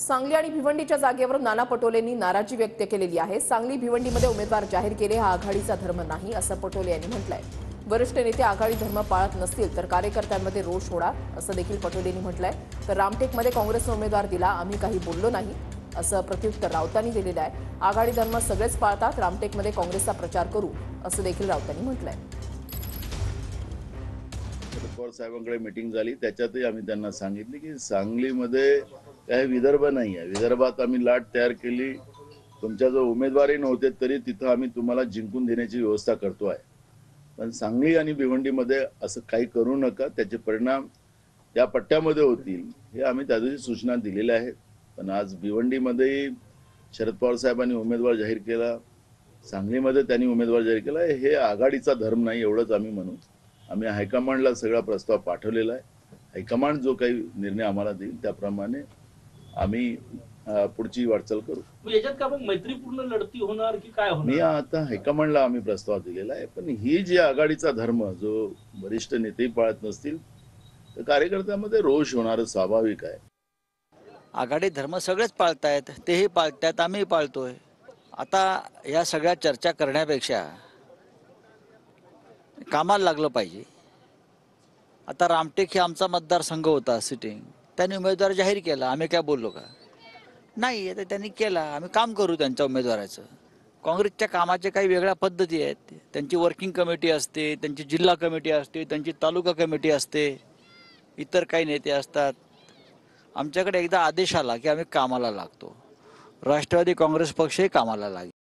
सांगली आणि भिवंडीच्या जागेवर नाना पटोलेंनी नाराजी व्यक्त केलेली आहे। सांगली भिवंडीमध्ये उमेदवार जाहीर केले हा आघाडीचा धर्म नाही असं पटोले यांनी म्हटलंय। वरिष्ठ नेते आघाडी धर्म पाळत नसतील तर कार्यकर्त्यांमध्ये रोष होणार असं देखील पटोलेंनी म्हटलंय। तर रामटेकमध्ये काँग्रेसने उमेदवार दिला, आम्ही काही बोललो नाही असं प्रत्युत्तर राऊतांनी दिलेलं आहे। आघाडी धर्म सगळेच पाळतात, रामटेकमध्ये काँग्रेसचा प्रचार करू असं देखील राऊतांनी म्हटलंय। शरद पवार साहेबांकडे मीटिंग झाली, त्याच्यातही आम्ही त्यांना सांगितले की सांगलीमध्ये काही विदर्भ नाही आहे। विदर्भात आम्ही लाट तयार केली, तुमच्या जो उमेदवारही नव्हते तरी तिथं आम्ही तुम्हाला जिंकून देण्याची व्यवस्था करतोय। पण सांगली आणि भिवंडीमध्ये असं काही करू नका, त्याचे परिणाम त्या पट्ट्यामध्ये होतील हे आम्ही त्या दिवशी सूचना दिलेल्या आहेत। पण आज भिवंडीमध्ये शरद पवार साहेबांनी उमेदवार जाहीर केला, सांगलीमध्ये त्यांनी उमेदवार जाहीर केला, हे आघाडीचा धर्म नाही एवढंच आम्ही म्हणू। आम्ही हायकमांडला सगळा प्रस्ताव पाठवलेला आहे। हायकमांड जो काही निर्णय आम्हाला देईल त्याप्रमाणे आम्ही पुढची वाटचाल करू। याच्यात का मग मैत्रीपूर्ण लढती होणार की काय होणार? मी आता हायकमांडला आम्ही प्रस्ताव दिलेला आहे, पण ही जी आघाडीचा धर्म जो वरिष्ठ नेते पाळत नसतील तर कार्यकर्त्यांमध्ये रोष होणार स्वाभाविक आहे। आघाडी धर्म सगळेच पाळतायत, तेही पाळतात, आम्ही पाळतोय। आता या सगळ्या चर्चा करण्यापेक्षा कामाला लागलं पाहिजे। आता रामटेक हे आमचा मतदारसंघ होता सिटिंग, त्यांनी उमेदवार जाहीर केला, आम्ही काय बोललो का? नाही, आता त्यांनी केला, आम्ही काम करू त्यांच्या उमेदवाराचं। काँग्रेसच्या कामाच्या काही वेगळ्या पद्धती आहेत, त्यांची वर्किंग कमिटी असते, त्यांची जिल्हा कमिटी असते, त्यांची तालुका कमिटी असते, इतर काही नेते असतात। आमच्याकडे एकदा आदेश आला की आम्ही कामाला लागतो। राष्ट्रवादी काँग्रेस पक्षही कामाला लागेल।